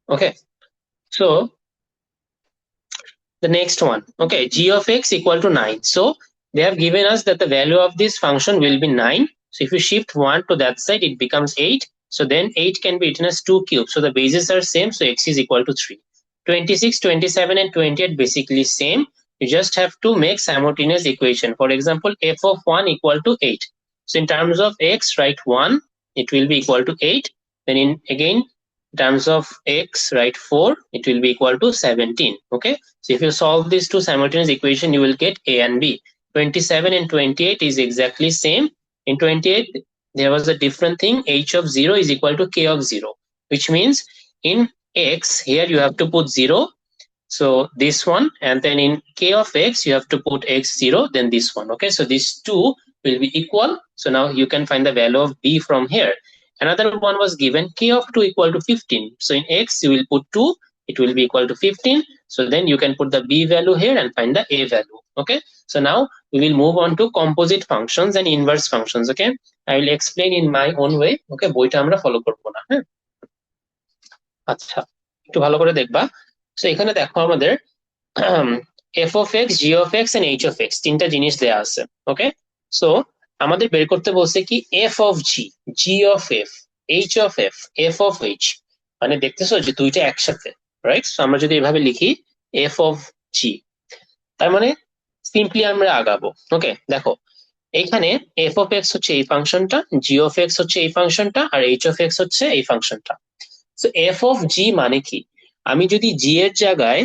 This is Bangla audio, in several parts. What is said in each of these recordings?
Okay, so the next one, okay, g of x equal to 9. So they have given us that the value of this function will be 9. So if you shift 1 to that side, it becomes 8. So then 8 can be written as 2 cubes. So the bases are same. So x is equal to 3. 26, 27, and 28 basically same. You just have to make simultaneous equation. For example, f of 1 equal to 8. So in terms of x, write 1. It will be equal to 8. Then in again terms of x, write 4. It will be equal to 17. Okay. So if you solve these two simultaneous equation, you will get a and b. 27 and 28 is exactly same. In 28, there was a different thing. H of 0 is equal to k of 0, which means in x, here you have to put 0. So this one, and then in k of x, you have to put x0, then this one. Okay, so these two will be equal. So now you can find the value of b from here. Another one was given k of 2 equal to 15. So in x, you will put 2, it will be equal to 15. So then you can put the b value here and find the a value. Okay, so now we will move on to composite functions and inverse functions. Okay, I will explain in my own way. Okay, বইটা আমরা ফলো করবো না। হ্যাঁ, আচ্ছা, একটু ভালো করে দেখবা। সো এখানে দেখো আমাদের f of x, g of x and h of x তিনটা জিনিস দেয়া আছে। ওকে, সো আমাদের বের করতে বলছে কি f of g, g of f, h of f, f of h, মানে দেখতেছো যে দুইটা একসাথে, রাইট? সো আমরা যদি এভাবে লিখি f of g, তার মানে সিম্পলি আমরা আগাবো। ওকে, দেখো এখানে f of x হচ্ছে এই ফাংশনটা, g of x হচ্ছে এই ফাংশনটা, আর h of x হচ্ছে এই ফাংশনটা। সো f of g মানে কি, আমি যদি g এর জায়গায়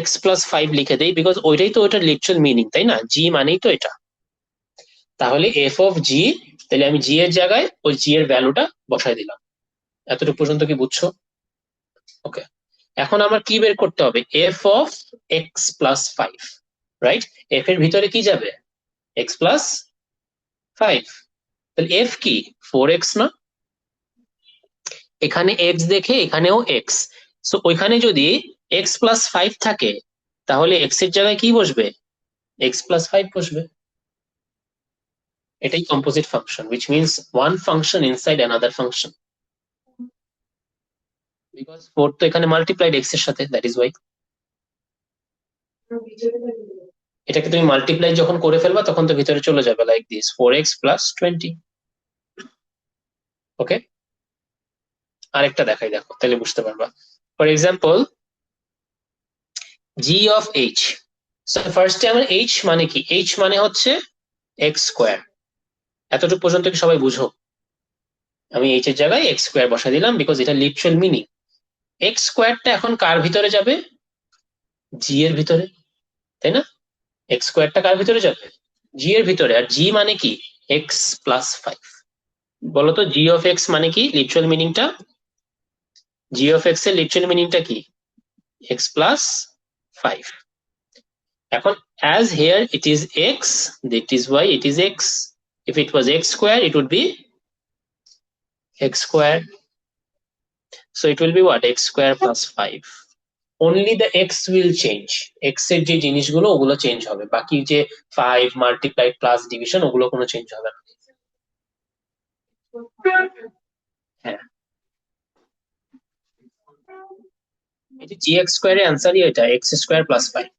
x প্লাস 5 লিখে দেই, বিকজ ওইটাই তো ওইটার লিটারাল মিনিং, তাই না? জি মানেই তো এটা। তাহলে এফ অফ জি, তাহলে আমি জি এর জায়গায় ওই জি এর ভ্যালুটা বসাই দিলাম। এতটুকু পর্যন্ত কি বুঝছো? ওকে, এখন আমার কি বের করতে হবে? F of x plus 5, right? F এর ভিতরে কি যাবে? X plus 5। তাহলে এফ কি 4x না? এখানে এক্স দেখে এখানেও এক্স। সো ওইখানে যদি এক্স প্লাস 5 থাকে, তাহলে এক্স এর জায়গায় কি বসবে? এক্স প্লাস 5 বসবে। এটাই composite function, which means one function inside another function, because 4 তো এখানে মাল্টিপ্লাইড x এর সাথে, that is why। এটাকে তুমি মাল্টিপ্লাই যখন করে ফেলবা তখন তো ভিতরে চলে যাবে লাইক দিস 4x plus 20। ওকে, আরেকটা দেখাই, দেখো তাহলে বুঝতে পারবা। For example g of h, so ফার্স্টে আমার h মানে কি? h মানে হচ্ছে x স্কয়ার। এতটুকু পর্যন্ত কি সবাই বুঝো? আমি h এর জায়গায় x স্কয়ার বসা দিলাম, বিকজ এটা লিটারাল মিনিং। x স্কয়ারটা এখন কার ভিতরে যাবে? g এর ভিতরে, তাই না? এক্স স্কোয়ারটা কার ভিতরে যাবে? জি এর ভিতরে। আর জি মানে কি? X plus 5। বলতো জি অফ এক্স মানে কি লিটারাল মিনিংটা? জি অফ এক্স এর লিটারাল মিনিংটা কি? X plus 5। এখন as here it is x, that is why it is x. If it was x square, it would be x square. So it will be what? X square plus 5. Only the x will change. x এর যে জিনিসগুলো ওগুলো চেঞ্জ হবে, বাকি যে 5 মাল্টিপ্লাই প্লাস ডিভিশন ওগুলো কোনো চেঞ্জ হবে না। হ্যাঁ, এটা জি এক্স স্কোয়ারের অ্যান্সারই এটা, এক্স স্কোয়ার প্লাস 5।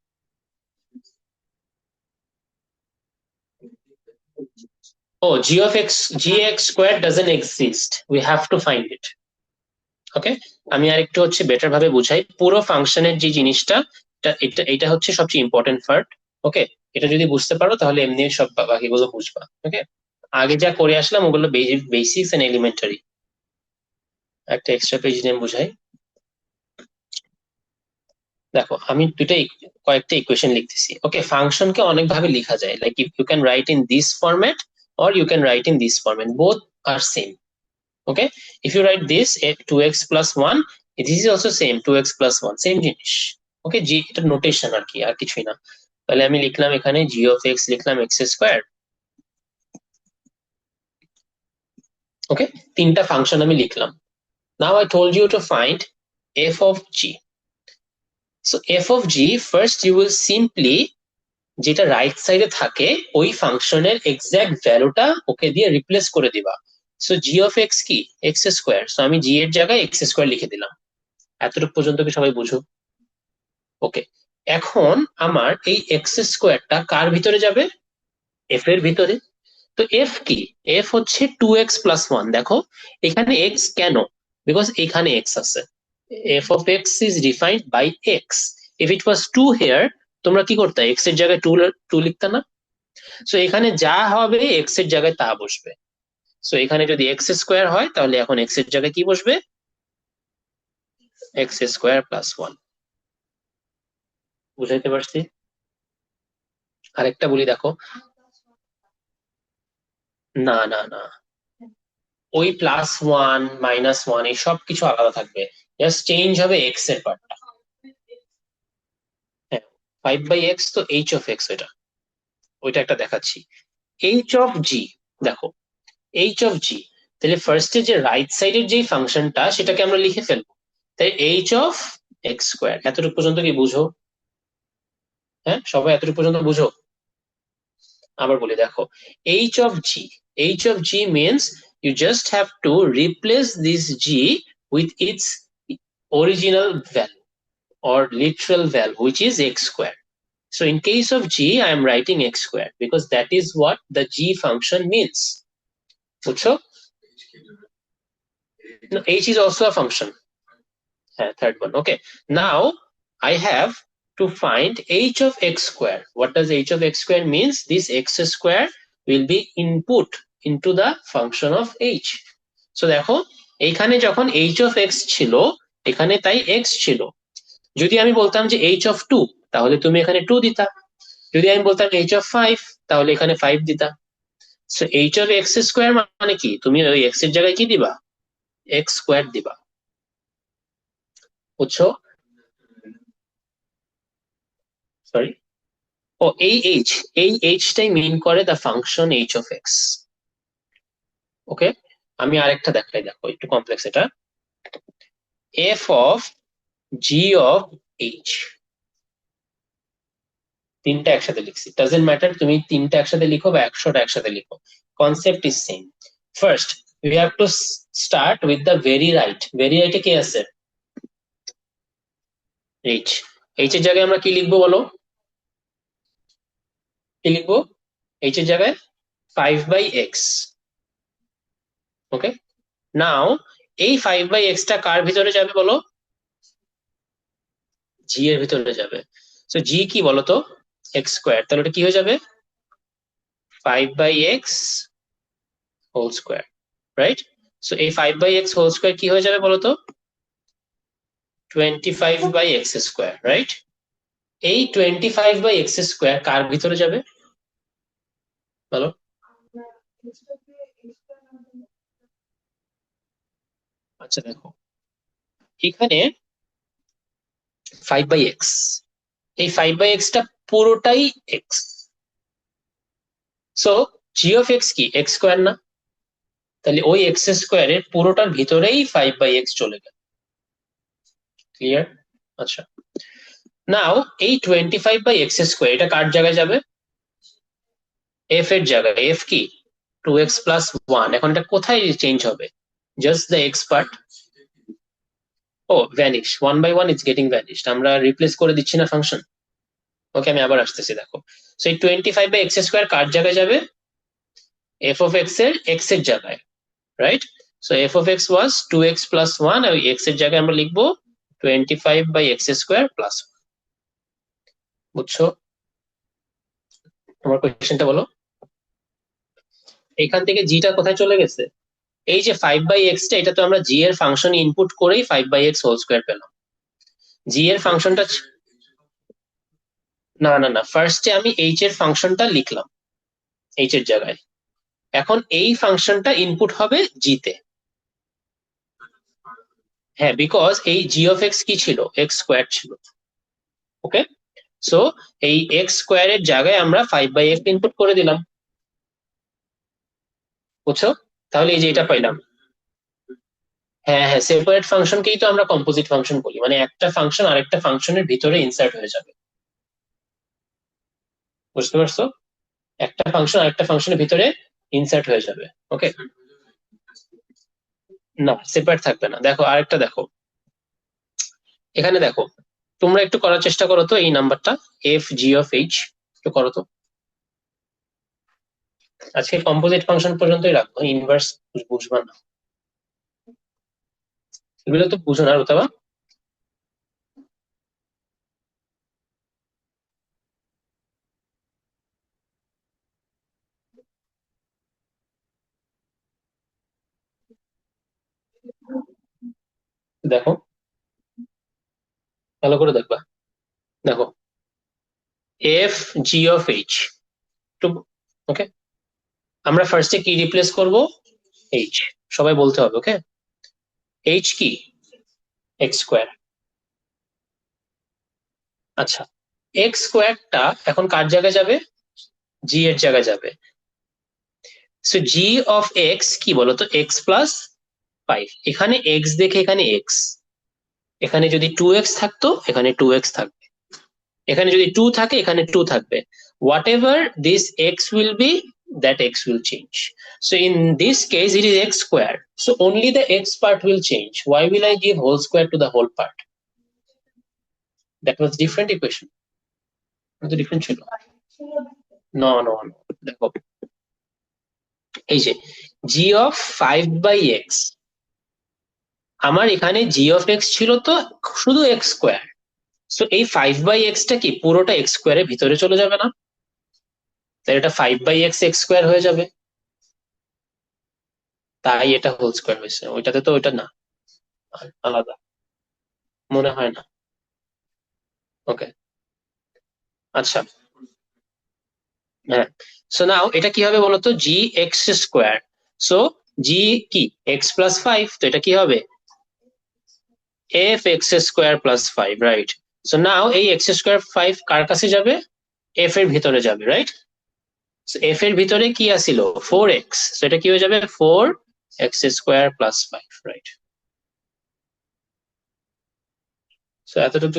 ও gx square doesn't exist, we have to find it. Okay, আমি আরেকটু হচ্ছে বেটার ভাবে বুঝাই। পুরো ফাংশনের যে জিনিসটা, এটা হচ্ছে সবচেয়ে ইম্পর্টেন্ট পার্ট। ওকে, এটা যদি বুঝতে পারো তাহলে এমনি সব বাকিগুলো বুঝবা। ওকে, আগে যা করে আসলাম ওগুলো বেসিক্স এন্ড এলিমেন্টারি। একটা এক্সট্রা পেজ নেম বুঝাই। দেখো আমি কয়েকটা ইকুয়েশন লিখতেছি। ওকে, ফাংশনকে অনেক ভাবে লেখা যায়, like you can write in this format or you can write in this format, both are same. Okay, if you write this 2x plus 1, this is also same 2x plus 1, same জিনিস। ওকে, জি এটা নোটেশন আর কি, আর কিছুই না। তাহলে আমি লিখলাম এখানে g of x, লিখলাম x স্কয়ার। ওকে, তিনটা ফাংশন আমি লিখলাম। now I told you to find f of g. so f of g, first you will simply যেটা রাইট সাইডে থাকে ওই ফাংশনের এক্সাক্ট ভ্যালুটা ওকে দিয়ে রিপ্লেস করে দিবা। সো জি অফ এক্স কি এক্স স্কোয়ার, সো আমি জি এর জায়গায় এক্স স্কোয়ার লিখে দিলাম। এতটুকু পর্যন্ত কি সবাই বুঝো? ওকে, এখন আমার এই এক্স স্কোয়ারটা কার ভিতরে যাবে? এফ এর ভিতরে। তো এফ কি? এফ হচ্ছে 2x+1। দেখো এখানে এক্স কেন? বিকজ এখানে এক্স আছে। F of x is defined by x. If it was 2 here, তোমরা কি করতে? এক্স এর জায়গায় টু লিখতে না? সো এখানে যা হবে এক্স এর জায়গায় তা বসবে। সো এখানে যদি এক্স স্কোয়ার হয় তাহলে এখন এক্স এর জায়গায় কি বসবে? x² + 1। বুঝাইতে পারছি? আরেকটা বলি দেখো। না না না, ওই +1 -1 এই সব কিছু আলাদা থাকবে, জাস্ট চেঞ্জ হবে এক্স এর পার্টটা। হ্যাঁ, 5/x তো এইচ অফ এক্স, ওইটা একটা দেখাচ্ছি। এইচ অফ জি, দেখো এইচ অফ জি, তাহলে ফার্স্টে যে রাইট সাইডের যেই ফাংশনটা সেটাকে আমরা লিখে ফেলবো। তাই এইচ অফ এক্স স্কোয়ার। এতটুকু পর্যন্ত কি বুঝো? হ্যাঁ, সবাই এতটুকু পর্যন্ত বুঝো? আবার বলি দেখো, H of G, H of G means you just have to replace this g with its original value or literal value, which is x square. So in case of g, I am writing x square because that is what the g function means. বুঝছো? No, h is also a function. Third one. Okay, now I have to find h of x square. What does h of x square means? This x square will be input into the function of h. So দেখো, এইখানে যখন h of x ছিল, এখানে তাই x ছিল। যদি আমি বলতাম যে h of 2, তাহলে তুমি এখানে 2 দিতা। যদি আমি বলতাম h of 5, তাহলে এখানে 5 দিতা। So h of x square মানে কি? তুমি ওই x এর জায়গায় কি দিবা? x স্কোয়ার দিবা। বুঝছো? সরি, ও এই এইচ, এই এইচটাই মিন করে the function H of X. Okay, আমি আরেকটা দেখাই, দেখো একটু কমপ্লেক্স এটা। F of G of H, তিনটা একসাথে লিখছি, ডাজেন্ট ম্যাটার তুমি তিনটা একসাথে লিখো বা 100টা একসাথে লিখো, concept is same. First we have to start with the very right. Very রাইটে কে আছে? এইচ। এইচ এর জায়গায় আমরা কি লিখবো বলো? কি লিখবো এইচ এর জায়গায়? 5/x। ওকে, নাও এই 5/x টা কার ভিতরে যাবে বলো? জি এর ভিতরে যাবে। সো জি কি বলতো? X square. তাহলে ওটা কি হয়ে যাবে? 5/x whole square, right? So এই 5/x হোল স্কোয়ার কি হয়ে যাবে বলতো? 25/x², right? এই 25/x² কার ভিতরে যাবে বলো? আচ্ছা দেখো, এখানে 5/x, এই 5/x টা পুরোটাই x. So G of x কি এক্স স্কোয়ার না? তাহলে ওই এক্স স্কোয়ারের পুরোটার ভিতরেই 5/x চলে গেল। ক্লিয়ার? আচ্ছা, নাও এই 25/x² এটা কার জায়গায় যাবে? এফ এর জায়গায়। এফ কি 2x+1। এখন এটা কোথায় চেঞ্জ হবে? Just the x part. ও ভ্যানিশ, 1/1 ইজ গেটিং ভ্যানিশড, আমরা রিপ্লেস করে দিচ্ছি না ফাংশন। ওকে, আমি আবার আসতেছি দেখো। সো এই 25/x² কার জায়গায় যাবে? এফ অফ এক্স এর এক্স এর জায়গায়, right? So F of x was 2x+1, আর ওই এক্স এর জায়গায় আমরা লিখবো 25/x²+1। বুঝছো আমার কোয়েশ্চেনটা বলো? এখান থেকে জিটা কোথায় চলে গেছে? এই যে 5/x টা, এটা তো আমরা জি এর ফাংশন ইনপুট করেই 5/x হোল স্কোয়ার পেলাম। জি এর ফাংশনটা, না না না, ফার্স্টে আমি এইচ এর ফাংশনটা লিখলাম এইচ এর জায়গায়। এখন এই ফাংশনটা ইনপুট হবে জি তে। হ্যাঁ, বিকজ এই জি অফ এক্স কি ছিল? এক্স স্কোয়ার ছিল। ওকে, সো এই এক্স স্কোয়ারের জায়গায় আমরা 5/x ইনপুট করে দিলাম। বুঝছো? তাহলে এই যে এটা পাইলাম। হ্যাঁ হ্যাঁ, সেপারেট ফাংশনকেই তো আমরা কম্পোজিট ফাংশন বলি, মানে একটা ফাংশন আরেকটা ফাংশনের ভিতরে ইনসার্ট হয়ে যাবে। বুঝতে পারছো? একটা ফাংশন আরেকটা ফাংশনের ভিতরে ইনসার্ট হয়ে যাবে। ওকে, না, সেপারেট থাকবে না। দেখো আরেকটা দেখো, এখানে দেখো, তোমরা একটু করার চেষ্টা করো তো এই নাম্বারটা এফ জি অফ এইচ, একটু করো তো। আজকে কম্পোজিট ফাংশন পর্যন্তই রাখবো, ইনভার্স বুঝবা না, এগুলো তো বুঝো না অথবা। দেখো ভালো করে দেখবা, দেখো এফ জি অফ এইচ, একটু ওকে। আমরা ফার্স্টে কি রিপ্লেস করব, এইচ, সবাই বলতে হবে ওকে। এইচ কি, এক্স স্কোয়ার। আচ্ছা, এক্স স্কোয়ারটা এখন কার জায়গায় যাবে, জি এর জায়গায় যাবে। সো জি অফ এক্স কি বলতো, এক্স প্লাস 5। এখানে এক্স দেখে এখানে এক্স, এখানে যদি 2x থাকতো এখানে 2x থাকবে, এখানে যদি 2 থাকে এখানে 2 থাকবে। What ever this x will be, that x will change. So in this case it is x square, so only the x part will change. Why will I give whole square to the whole part? That was different equation, কিন্তু different ছিল। No, no, no, দেখো এই যে g of 5/x, আমার এখানে g of x ছিল তো শুধু x স্কোয়ার, সো এই 5/x টা কি পুরোটা x স্কোয়ারের ভিতরে চলে যাবে না, তাই এটা 5/x x স্কোয়ার হয়ে যাবে, তাই এটা হোল স্কোয়ার হয়েছে, ওইটাতে তো ওইটা না, আলাদা মনে হয় না। ওকে, আচ্ছা, হ্যাঁ। সো নাও এটা কি হবে বলতো, জি এক্স স্কোয়ার, সো জি কি এক্স প্লাস 5, তো এটা কি হবে F x square plus 5, right. So now এই এক্স স্কোয়ার 5 কার কাছে যাবে, এফ এর ভিতরে যাবে, রাইট। এফ এর ভিতরে কি আসিল 4x, সো এটা কি হয়ে যাবে 4x square plus 5, right. So এতটুকু যদি